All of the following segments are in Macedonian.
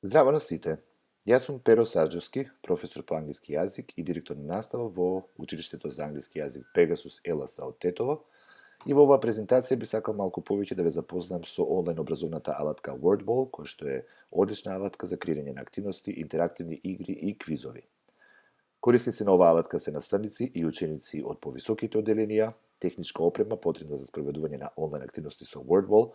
Здраво на сите! Јас сум Перо Сарџевски, професор по англиски јазик и директор на настава во Училиштето за англиски јазик Пегасус ЕЛАСА од Тетово. И во оваа презентација би сакал малку повеќе да ве запознам со онлайн образовната алатка Wordball, која што е одлична алатка за креирање на активности, интерактивни игри и квизови. Корисници на оваа алатка се наставници и ученици од повисоките одделенија. Техничка опрема потребна за спроведување на онлайн активности со Wordball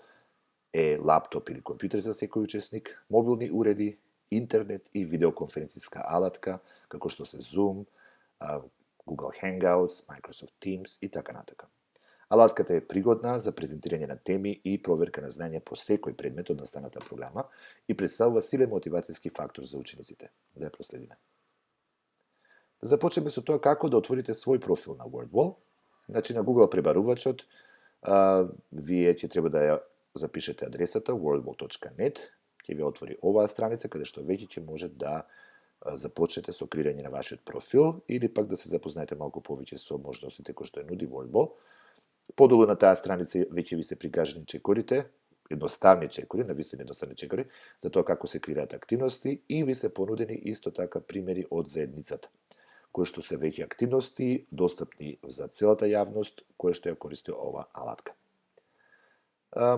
е лаптоп или компјутер за секој учесник, мобилни уреди, интернет и видеоконференциска алатка, како што се Zoom, Google Hangouts, Microsoft Teams и така натака. Алатката е пригодна за презентирање на теми и проверка на знаење по секој предмет од наставната програма и представува силен мотивацијски фактор за учениците. Да ја проследиме. Да започнеме со тоа како да отворите свој профил на Wordwall. Значи, на Google пребарувачот, вие ќе треба да ја запишете адресата wordwall.net, ќе ви отвори оваа страница каде што веќе ќе може да започнете со креирање на вашиот профил или пак да се запознаете малку повеќе со можностите кои што ја нуди Wordwall. Подолу на таа страница веќе ви се прикажани чекорите, едноставни чекори, навистина едноставни чекори, за тоа како се креираат активности и ви се понудени исто така примери од заедницата, кои што се веќе активности достапни за целата јавност, која што ја користи оваа алатка.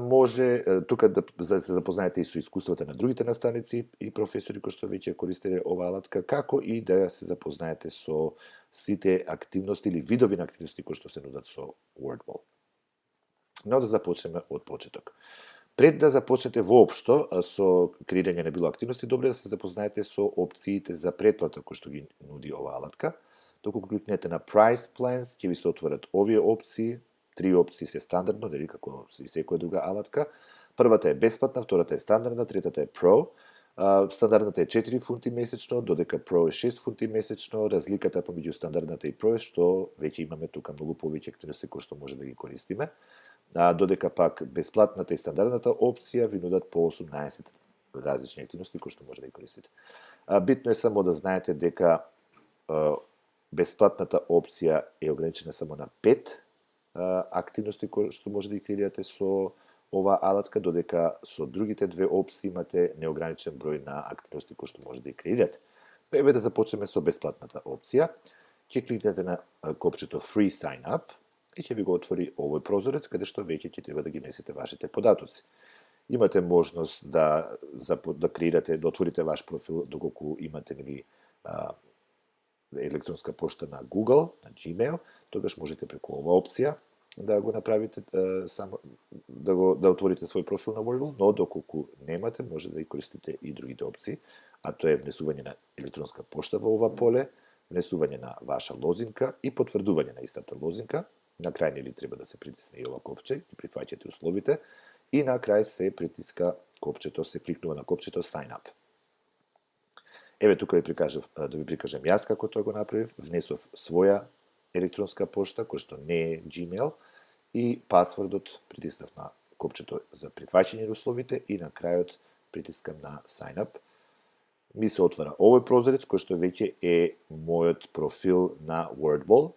Може тука да се запознаете и со искуствата на другите наставници и професори кои што веќе користеле оваа алатка, како и да се запознаете со сите активности или видови на активности кои што се нудат со Wordwall. Но да започнеме од почеток. Пред да започнете воопшто со креирање на било активности, добро е да се запознаете со опциите за претплата кои што ги нуди оваа алатка. Доколку кликнете на Price Plans, ќе ви се отворат овие опции. Три опции се стандардно, дали како и секоја друга алатка. Првата е бесплатна, втората е стандардна, третата е Pro. Стандардната е 4 фунти месечно, додека Pro е 6 фунти месечно. Разликата помеѓу стандардната и Pro е што веќе имаме тука многу повеќе активности кои што може да ги користиме. Додека пак бесплатната и стандардната опција ви нудат по 18 различни активности кои што може да ги користите. Битно е само да знаете дека бесплатната опција е ограничена само на 5 активности кои што може да ги креирате со оваа алатка, додека со другите две опции имате неограничен број на активности кои што може да ги креирате. Еве да започнеме со бесплатната опција. Ќе кликнете на копчето Free Sign Up и ќе ви го отвори овој прозорец каде што веќе ќе треба да ги внесете вашите податоци. Имате можност да креирате, да отворите ваш профил доколку имате електронска пошта на Google, на Gmail, тогаш можете преку оваа опција да го направите само да отворите свој профил на Wordwall, но доколку немате, може да ги користите и другите опции, а тоа е внесување на електронска пошта во ова поле, внесување на ваша лозинка и потврдување на истата лозинка. На крај нели треба да се притисне и ова копче, и прифаќате условите, и на крај се притиска копчето, се кликнува на копчето Sign Up. Еве тука да ви прикажам јас како тоа го направив, внесов своја електронска пошта, која што не е Gmail, и пасвордот притиснав на копчето за прифаќање на условите и на крајот притискам на Sign Up. Ми се отвара овој прозорец кој што веќе е мојот профил на Wordwall.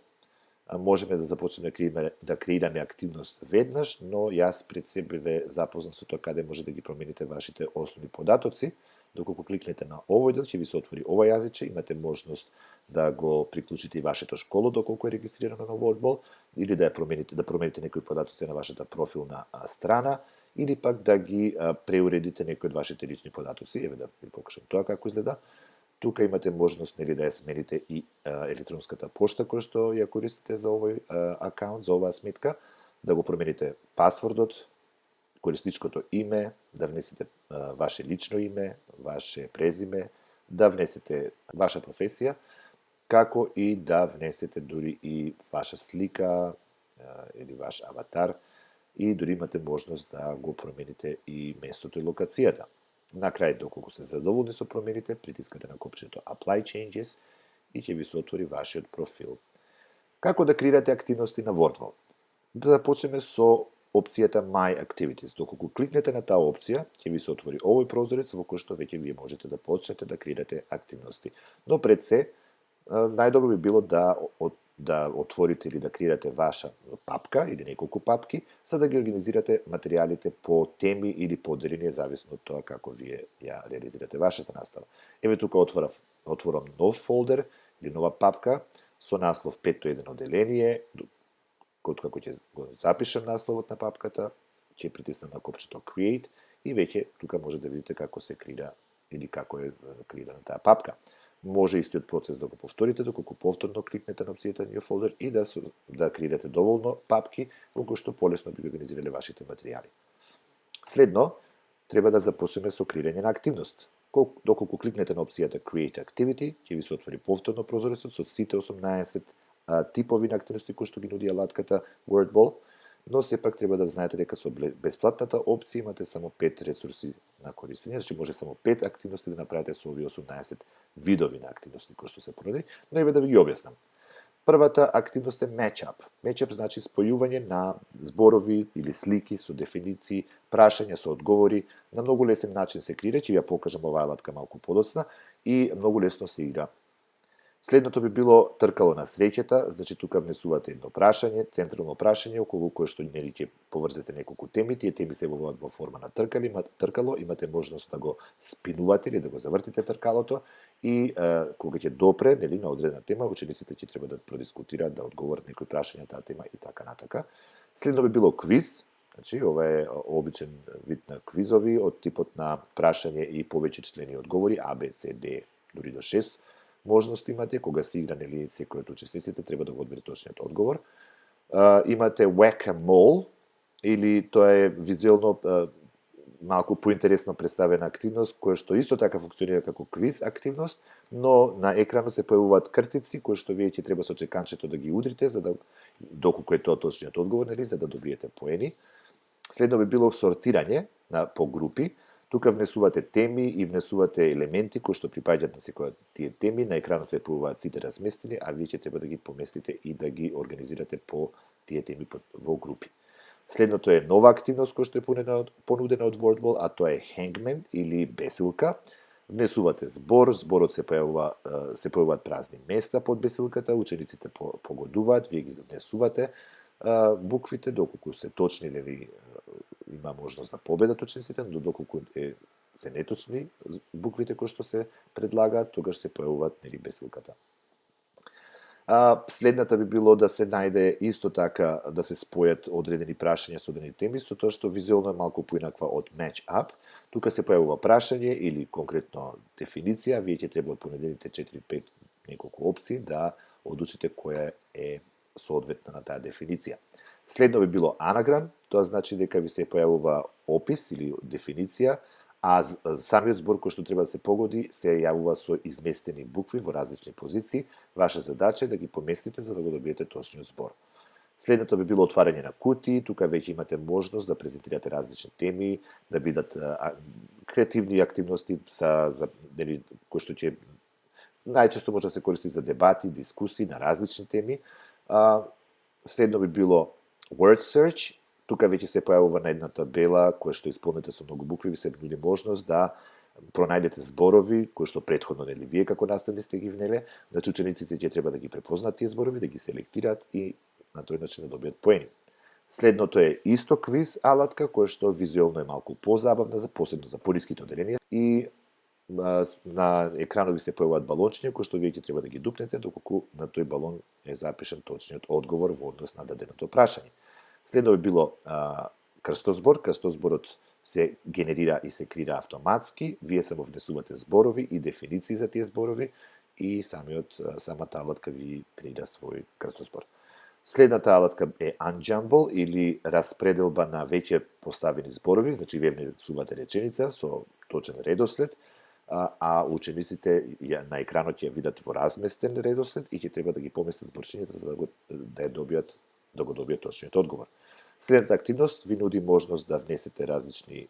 Можеме да започнеме да креираме активност веднаш, но јас пред себе ве запознам со тоа каде може да ги промените вашите основни податоци. Доколку кликнете на овој дел, ќе ви се отвори ова јазиче, имате можност да го приклучите и вашето школо доколку е регистрирано на Wordwall, или да промените некои податоци на вашата профилна страна, или пак да ги преуредите некои од вашите лични податоци. Еве да ви покажам тоа како изгледа. Тука имате можност нели да ја смените и електронската пошта која што ја користите за овој акаунт, за оваа сметка, да го промените пасвордот, корисничкото име, да внесете ваше лично име, ваше презиме, да внесете ваша професија, како и да внесете дури и ваша слика или ваш аватар, и дури имате можност да го промените и местото и локацијата. На крај, доколку сте задоволни со промените, притискате на копчето Apply Changes и ќе ви се отвори вашиот профил. Како да креирате активности на Wordwall? Да започнеме со опцијата My Activities. Доколку кликнете на таа опција, ќе ви се отвори овој прозорец во кој што веќе вие можете да почнете да креирате активности. Но пред се, најдобро би било да да отворите или да креирате ваша папка или неколку папки, за да ги организирате материјалите по теми или по одделение, зависно од тоа како вие ја реализирате вашата настава. Еве тука отворам нов фолдер или нова папка со наслов 5:1 одделение, како ќе го запишам насловот на папката, ќе притиснам на копчето Create и веќе тука може да видите како се креира или како е креирана таа папка. Може истиот процес да го повторите доколку повторно кликнете на опцијата New Folder и да креирате доволно папки во кои што полесно би организирале вашите материјали. Следно, треба да започнеме со креирање на активност. Доколку кликнете на опцијата Create Activity, ќе ви се отвори повторно прозорецот со сите 18 типови на активности кои што ги нуди алатката WordBall, но сепак треба да знаете дека со бесплатната опција имате само 5 ресурси на користење, значи може само 5 активности да направите со овие 18 видови на активности кои што се понуди, но еве да ви ги објаснам. Првата активност е Matchup. Matchup значи спојување на зборови или слики со дефиниции, прашања со одговори, на многу лесен начин се креира, ќе ви ја покажам оваа алатка малку подоцна и многу лесно се игра. Следното би било тркало на среќата, значи тука внесувате едно прашање, централно прашање околу кое што нели ќе поврзете неколку теми, тие теми се во форма на тркало, имате можност да го спинувате или да го завртите тркалото и кога ќе допре нели на одредена тема, учениците ќе треба да продискутираат, да одговорат некои прашања таа тема и така натака. Следно би било квиз, значи ова е обичен вид на квизови од типот на прашање и повеќе члени одговори А, Б, С, Д, дури до 6 можности имате, кога се игра, нели, секој од учесниците треба да го одбере точниот одговор. Имате Whack-a-Mole, или тоа е визуелно малку поинтересно представена активност, која што исто така функционира како квиз активност, но на екранот се појавуваат кртици, кои што вие ќе треба со чеканчето да ги удрите, за да, доколку е тоа точниот одговор, нели, за да добиете поени. Следно би било сортирање по групи. Тука внесувате теми и внесувате елементи кои што припаѓаат на секоја од тие теми, на екранот се појавуваат сите разместени, а вие ќе треба да ги поместите и да ги организирате по тие теми во групи. Следното е нова активност која што е понудена од WordBall, а тоа е Hangman или бесилка. Внесувате збор, зборот се појавуваат празни места под бесилката, учениците погодуваат, вие ги внесувате буквите, доколку се точни или има можност да победат учениците, но доколку се неточни буквите кои што се предлагаат, тогаш се појавуваат нели бесилката. Следната би било да се најде исто така да се спојат одредени прашања со одредени теми, со тоа што визуелно е малку поинаква од Match Up. Тука се појавува прашање или конкретно дефиниција, вие ќе треба од понедените 4-5 неколку опции да одлучите која е соодветна на таа дефиниција. Следно би било анаграм, тоа значи дека ви се појавува опис или дефиниција, а самиот збор кој што треба да се погоди се јавува со изместени букви во различни позиции. Ваша задача е да ги поместите за да го добиете точниот збор. Следното би било отварање на кутии, тука веќе имате можност да презентирате различни теми, да бидат креативни активности кои што ќе најчесто може да се користи за дебати, дискусии на различни теми. Следно би било Word Search, тука веќе се појавува на една табела која што исполнете со многу букви, ви се нуди можност да пронајдете зборови кои што претходно нели вие како наставници сте ги внеле, значи учениците ќе треба да ги препознаат тие зборови, да ги селектираат и на тој начин да добијат поени. Следното е исто квиз алатка која што визуелно е малку позабавна, посебно за пониските одделенија и на екранот ви се појавуваат балончиња кои што вие ќе треба да ги дупнете доколку на тој балон е запишан точниот одговор во однос на даденото прашање. Следно би било крстозбор. Крстозборот се генерира и се креира автоматски. Вие само внесувате зборови и дефиниции за тие зборови и самата алатка ви креира свој крстозбор. Следната алатка е Unjumble или распределба на веќе поставени зборови, значи вие внесувате реченица со точен редослед, а учениците на екранот ќе видат во разместен редослед и ќе треба да ги поместат зборчињата за да го добијат точниот одговор. Следната активност ви нуди можност да внесете различни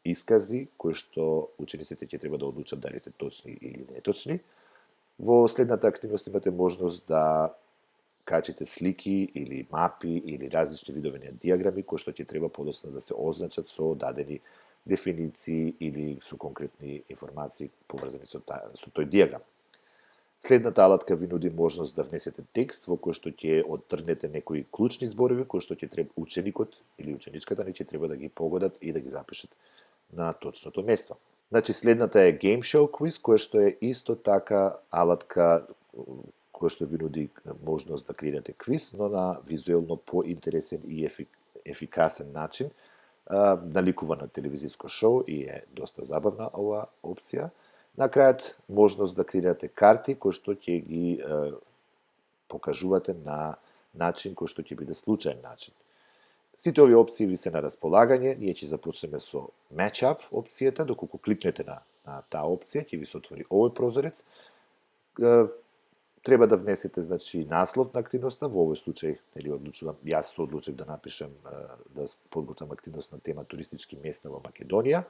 искази кои што учениците ќе треба да одлучат дали се точни или неточни. Во следната активност имате можност да качите слики или мапи или различни видови на диаграми кои што ќе треба подоцна да се означат со дадени дефиниции или со конкретни информации поврзани со тој диаграм. Следната алатка ви нуди можност да внесете текст во кој што ќе оттргнете некои клучни зборови кои што ќе треба ученикот или ученичката не ќе треба да ги погодат и да ги запишат на точното место. Значи, следната е Game Show Quiz, која што е исто така алатка која што ви нуди можност да креирате квиз, но на визуелно поинтересен и ефикасен начин, наликува на телевизиско шоу и е доста забавна оваа опција. На крајот можност да креирате карти кои што ќе ги покажувате на начин кој што ќе биде случаен начин. Сите овие опции ви се на располагање, ние ќе започнеме со Matchup опцијата, доколку кликнете на таа опција, ќе ви се отвори овој прозорец. Треба да внесете, значи, наслов на активноста, во овој случај, јас се одлучив да напишем, да подготвам активност на тема туристички места во Македонија.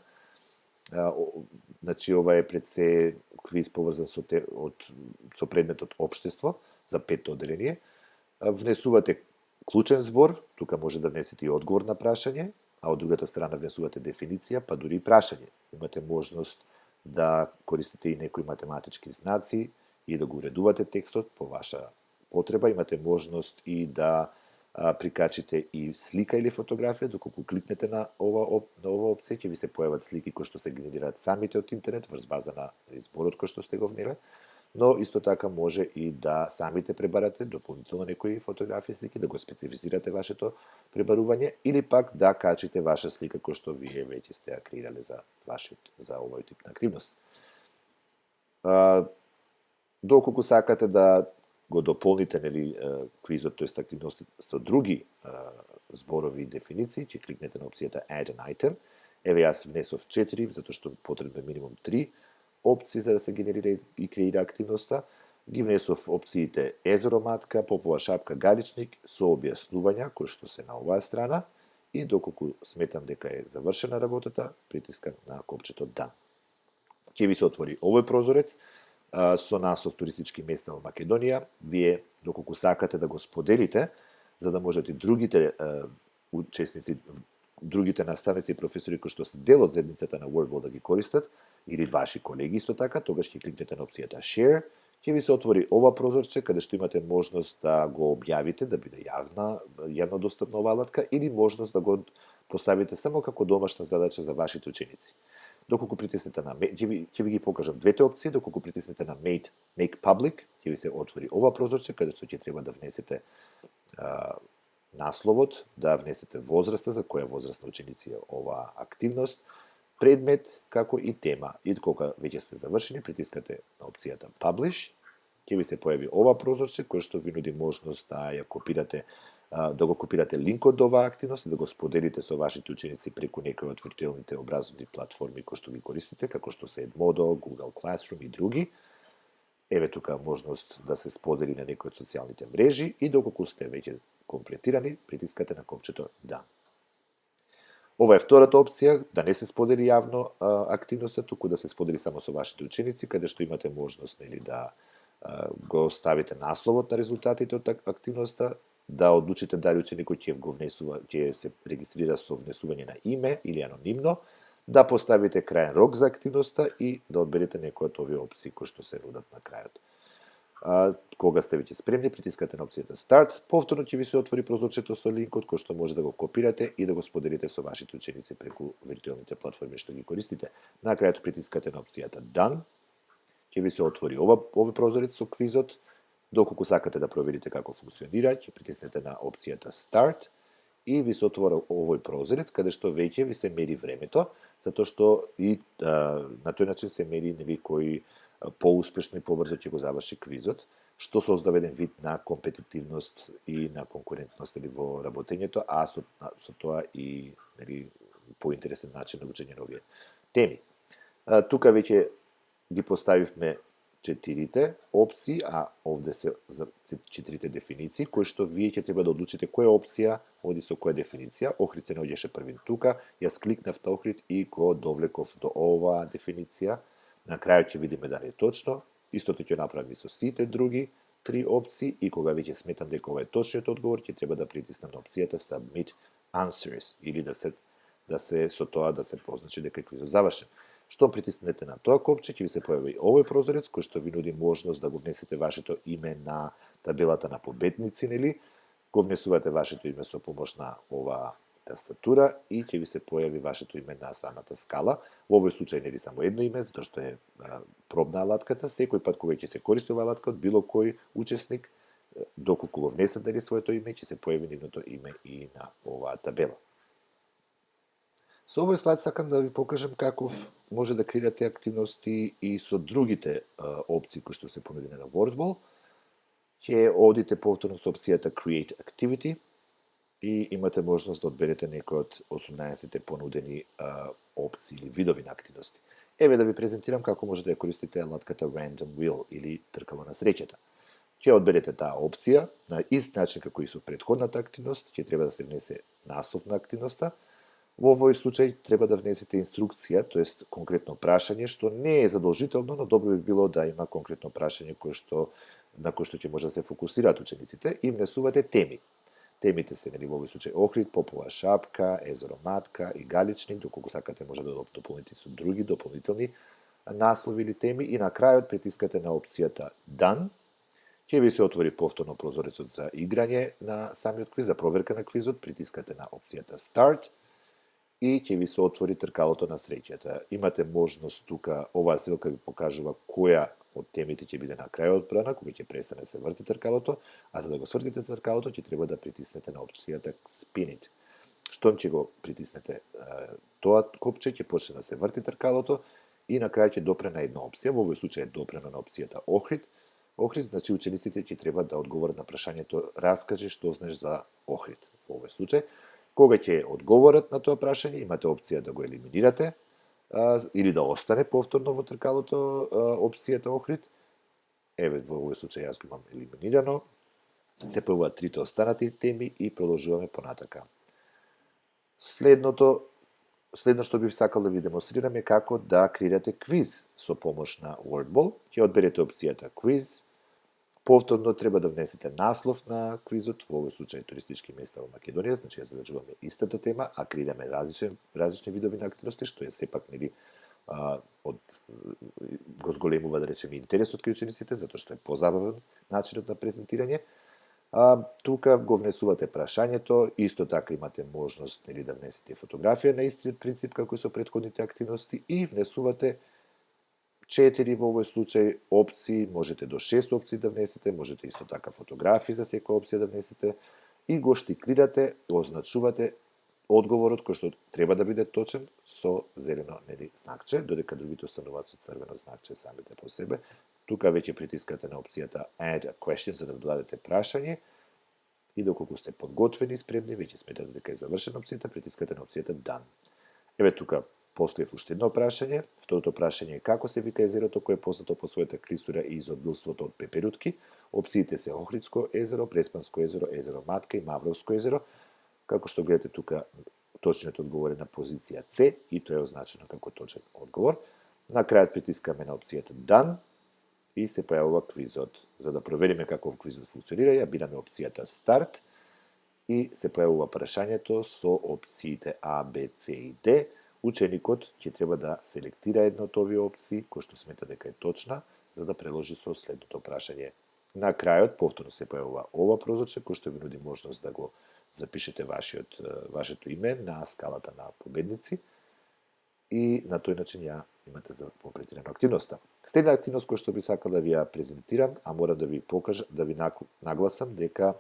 Значи, ова е пред се квиз поврзан со предметот општество за 5-то одделение. Внесувате клучен збор, тука може да внесете и одговор на прашање, а од другата страна внесувате дефиниција, па дури и прашање. Имате можност да користите и некои математички знаци и да го уредувате текстот по ваша потреба. Имате можност и да прикачите и слика или фотографија, доколку кликнете на ова опција, ќе ви се појават слики кои што се генерираат самите од интернет врз база на зборот кој што сте го внеле, но исто така може и да самите пребарате дополнително некои фотографии, слики, да го специфицирате вашето пребарување или пак да качите ваша слика кој што вие веќе сте ја креирале за овој тип на активност. Доколку сакате да го дополните, нели, квизот, тоест активности со други зборови и дефиниции, ќе кликнете на опцијата Add an Item. Еве, јас внесов 4, затоа што потребно е минимум 3 опции за да се генерира и креира активноста. Ги внесов опциите езеро матка, попова шапка, галичник со објаснувања кои што се на оваа страна и доколку сметам дека е завршена работата, притискам на копчето Done. Ќе ви се отвори овој прозорец со наслов туристички места во Македонија. Вие, доколку сакате да го споделите, за да можете другите учесници, другите наставници и професори кои што се дел од заедницата на WordWall да ги користат, или ваши колеги исто така, тогаш ќе кликнете на опцијата Share, ќе ви се отвори ова прозорче каде што имате можност да го објавите, да биде јавно достапна оваа алатка, или можност да го поставите само како домашна задача за вашите ученици. Доколку притиснете на ќе ви ги покажам двете опции, доколку притиснете на Make Public, ќе ви се отвори ова прозорче каде што ќе треба да внесете насловот, да внесете возраста, за која возрастна ученици е оваа активност, предмет, како и тема. И кога веќе сте завршени, притискате на опцијата Publish, ќе ви се појави ова прозорче кој што ви нуди можност да ја копирате, да го копирате линкот до оваа активност и да го споделите со вашите ученици преку некои од виртуелните образовни платформи кои што ги користите, како што се Edmodo, Google Classroom и други. Еве тука можност да се сподели на некои од социјалните мрежи и доколку сте веќе комплетирани, притискате на копчето Done. Ова е втората опција, да не се сподели јавно активноста, туку да се сподели само со вашите ученици, каде што имате можност, нели, да го ставите насловот на резултатите од активноста, да одлучите дали ученикот ќе се регистрира со внесување на име или анонимно, да поставите краен рок за активноста и да одберете некој од овие опции кои што се нудат на крајот. Кога сте веќе спремни, притискате на опцијата Start, повторно ќе ви се отвори прозорчето со линкот кој што може да го копирате и да го споделите со вашите ученици преку виртуелните платформи што ги користите. На крајот притискате на опцијата Done, ќе ви се отвори овој прозорец со квизот. Доколку сакате да проверите како функционира, ќе притиснете на опцијата Start и ви се отвора овој прозорец каде што веќе ви се мери времето, затоа што и на тој начин се мери, нели, кој поуспешно и побрзо ќе го заврши квизот, што создава еден вид на компетитивност и на конкурентност, нели, во работењето, а со тоа и, нели, поинтересен начин на учење на овие теми. Тука веќе ги поставивме 4 опции, а овде се за 4 дефиниции, кои што вие ќе треба да одлучите која опција оди со која дефиниција. Охрид се наоѓаше првин тука, јас кликнав на Охрид и го довлеков до оваа дефиниција. На крајот ќе видиме дали е точно. Истото ќе направам и со сите други 3 опции и кога веќе сметам дека ова е точниот одговор, ќе треба да притиснам на опцијата Submit Answers или да се со тоа да се позначи дека е квизот завршен. Штом притиснете на тоа копче, ќе ви се појави овој прозорец кој што ви нуди можност да го внесете вашето име на табелата на победници, нели? Го внесувате вашето име со помош на оваа тастатура и ќе ви се појави вашето име на самата скала. Во овој случај нели само едно име, затоа што е пробна алатката. Секој пат кога ќе се користи оваа алатка од било кој учесник, доколку го внесат нели своето име, ќе се појави нивното име и на оваа табела. Со овој слайд сакам да ви покажам каков може да креирате активности и со другите опции кои што се понудени на WordWall. Ќе одите повторно со опцијата Create Activity и имате можност да одберете некој од 18 понудени опции или видови на активности. Еве да ви презентирам како може да ја користите алатката Random Wheel или тркало на среќата. Ќе одберете таа опција на ист начин како и со претходната активност, ќе треба да се внесе наслов на активноста. Во овој случај треба да внесете инструкција, тоест конкретно прашање, што не е задолжително, но добро би било да има конкретно прашање на кој што ќе може да се фокусираат учениците и внесувате теми. Темите се нели во овој случај Охрид, Попова шапка, Езеро Матка и Галичник, доколку сакате може да дополните со други дополнителни наслови или теми и на крајот притискате на опцијата Done. Ќе ви се отвори повторно прозорецот за играње на самиот квиз, за проверка на квизот, притискате на опцијата Start и ќе ви се отвори тркалото на среќата. Имате можност тука, оваа стрелка ви покажува која од темите ќе биде на крај одбрана, кога ќе престане да се врти тркалото, а за да го свртите тркалото ќе треба да притиснете на опцијата Spin It. Штом ќе го притиснете тоа копче, ќе почне да се врти тркалото и на крај ќе допре на една опција, во овој случај е допрено на опцијата Охрид. Охрид значи учениците ќе треба да одговорат на прашањето раскажи што знаеш за Охрид. Во овој случај, кога ќе одговорат на тоа прашање, имате опција да го елиминирате или да остане повторно во тркалото опцијата Охрид. Еве во овој случај јас го имам елиминирано. Се појавуваат трите останати теми и продолжуваме понатака. Следно што бив сакал да ви демонстрирам е како да креирате квиз со помош на WordWall. Ќе одберете опцијата Quiz. Повторно треба да внесете наслов на квизот, во овој случај туристички места во Македонија, значи ја задържуваме истата тема, а креираме различни видови на активности, што е сепак нели го зголемува да речеме интересот кај учениците, затоа што е позабавен начинот на презентирање. Тука го внесувате прашањето, исто така имате можност нели да внесете фотографија на истиот принцип како и со претходните активности и внесувате 4 во овој случај опции, можете до 6 опции да внесете, можете исто така фотографии за секоја опција да внесете и го штиклирате, означувате одговорот кој што треба да биде точен со зелено нели знакче, додека другите остануваат со црвено знакче самите по себе. Тука веќе притискате на опцијата Add a Question за да додадете прашање и доколку сте подготвени и спремни, веќе сметате дека е завршена опцијата, притискате на опцијата Done. Еве тука постои уште едно прашање. Второто прашање е како се вика езерото кое е познато по својата клисура и изобилството од пеперутки. Опциите се Охридско езеро, Преспанско езеро, Езеро Матка и Мавровско езеро. Како што гледате тука, точниот одговор е на позиција С и тоа е означено како точен одговор. На крајот притискаме на опцијата Done и се појавува квизот. За да провериме како квизот функционира, ја бираме опцијата Start и се појавува прашањето со опциите А, Б, С и Д. Ученикот ќе треба да селектира една од овие опции, кој што смета дека е точна, за да преложи со следното прашање. На крајот, повторно се појавува ова прозорче, кој што ви нуди можност да го запишете вашето име на скалата на победници и на тој начин ја имате за попретирана активноста. Следна активност која што би сакал да ви ја презентирам, а морам да ви покажам, да ви нагласам дека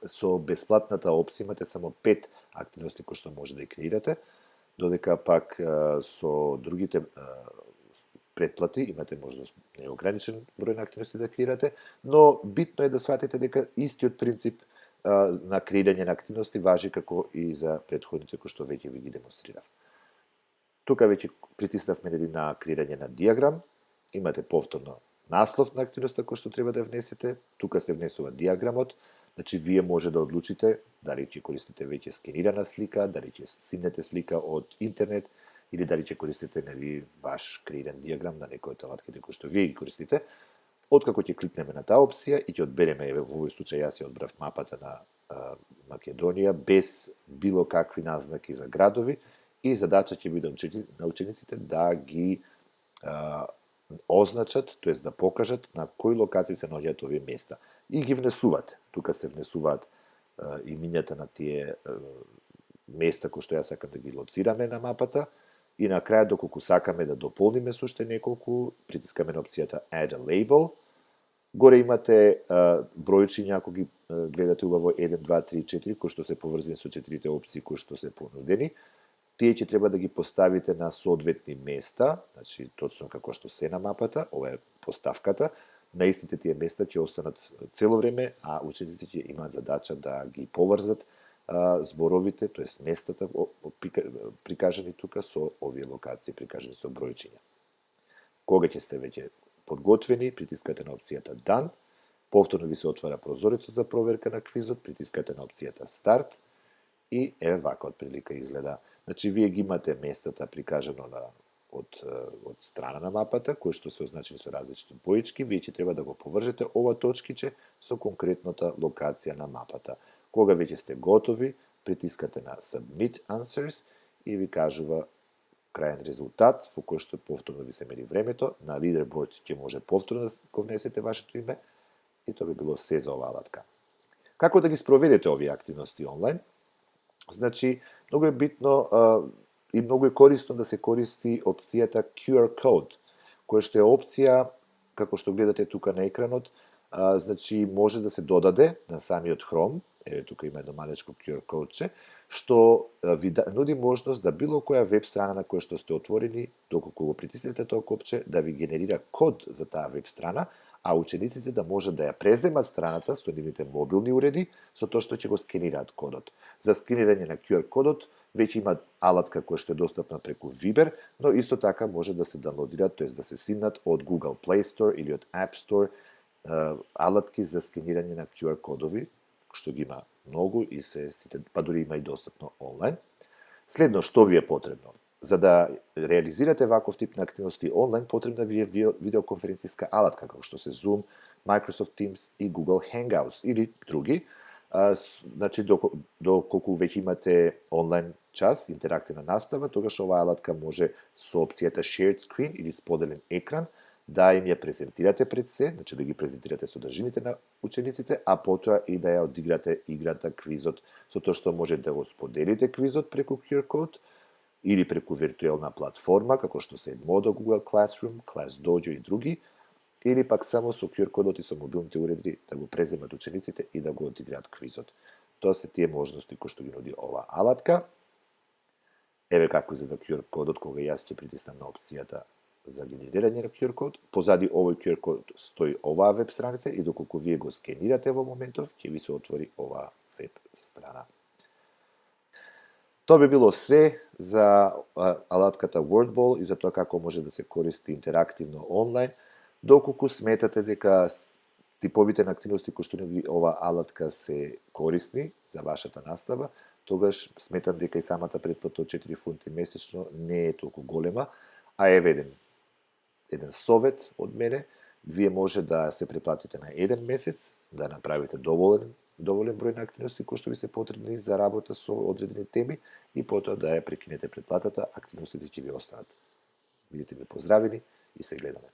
со бесплатната опција имате само 5 активности кои што може да ја креирате, додека пак со другите претплати имате можност неограничен број на активности да креирате, но битно е да сватите дека истиот принцип на креирање на активности важи како и за претходните кои што веќе ви ги демонстрирав. Тука веќе притиснавме на креирање на диаграм, имате повторно наслов на активноста кој што треба да внесете, тука се внесува диаграмот, значи вие може да одлучите дали ќе користите веќе скенирана слика, дали ќе симнете слика од интернет или дали ќе користите нели ваш креиран диаграм на некој од алатките кои што вие ги користите. Откако ќе кликнеме на таа опција и ќе одбереме, еве во овој случај јас ја одбрав мапата на Македонија без било какви назнаки за градови и задача ќе биде на учениците да ги означат, тоест да покажат на кои локации се наоѓаат овие места и ги внесуват. Тука се внесуваат имињата на тие места кои што ја сакам да ги лоцираме на мапата и на крај доколку сакаме да дополниме со уште неколку, притискаме на опцијата Add a Label. Горе имате бројчиња ако ги гледате убаво 1, 2, 3, 4 кои што се поврзани со 4 опции кои што се понудени. Тие ќе треба да ги поставите на соодветни места, значи точно како што се на мапата, ова е поставката, на истите тие места ќе останат цело време, а учениците ќе имаат задача да ги поврзат зборовите, тоест местата прикажани тука со овие локации прикажани со бројчиња. Кога ќе сте веќе подготвени, притискате на опцијата Done, повторно ви се отвара прозорецот за проверка на квизот, притискате на опцијата Start и еве вака отприлика изгледа. Значи, вие ги имате местата прикажано од страна на мапата, кои што се означени со различни боички, вие ќе треба да го повржете ова точкиче со конкретната локација на мапата. Кога веќе сте готови, притискате на Submit Answers и ви кажува крајен резултат, во кој што повторно ви се мери времето, на Leaderboard ќе може повторно да го внесете вашето име и тоа би било се за оваа алатка. Како да ги спроведете овие активности онлайн? Значи, многу е битно и многу е корисно да се користи опцијата QR Code, која што е опција, како што гледате тука на екранот, значи може да се додаде на самиот Chrome, еве тука има едно малечко QR кодче, што ви нуди можност да било која веб страна на која што сте отворени, доколку го притиснете тоа копче, да ви генерира код за таа веб страна, а учениците да можат да ја преземат страната со нивните мобилни уреди, со тоа што ќе го скенираат кодот. За скенирање на QR кодот веќе има алатка која што е достапна преку Viber, но исто така може да се даунлодираат, тоест да се симнат од Google Play Store или од App Store алатки за скенирање на QR кодови, што ги има многу и па дури има и достапно онлайн. Следно, што ви е потребно? За да реализирате ваков тип на активности онлайн, потребна ви е видеоконференцијска алатка, како што се Zoom, Microsoft Teams и Google Hangouts или други. Значи, доколку веќе имате онлайн час, интерактивна настава, тогаш оваа алатка може со опцијата Shared Screen или споделен екран да им ја презентирате пред се, значи да ги презентирате содржините на учениците, а потоа и да ја одиграте играта, квизот, со тоа што може да го споделите квизот преку QR код или преку виртуелна платформа, како што се Edmodo, Google Classroom, ClassDojo и други, или пак само со QR кодот и со мобилните уреди да го преземат учениците и да го одиграат квизот. Тоа се тие можности кои што ги нуди оваа алатка. Еве како изгледа QR кодот кога јас ќе притиснам на опцијата за генерирање на QR код. Позади овој QR код стои оваа веб страница и доколку вие го скенирате во моментов, ќе ви се отвори оваа веб страна. Тоа би било се за алатката WordBall и за тоа како може да се користи интерактивно онлайн. Доколку сметате дека типовите на активности кои што нуди ова алатка се корисни за вашата настава, тогаш сметам дека и самата претплата од 4 фунти месечно не е толку голема, а еве еден совет од мене, вие може да се претплатите на еден месец, да направите доволен број на активности кои што ви се потребни за работа со одредени теми и потоа да ја прекинете претплатата, активностите ќе ви останат. Бидете ми поздравени и се гледаме.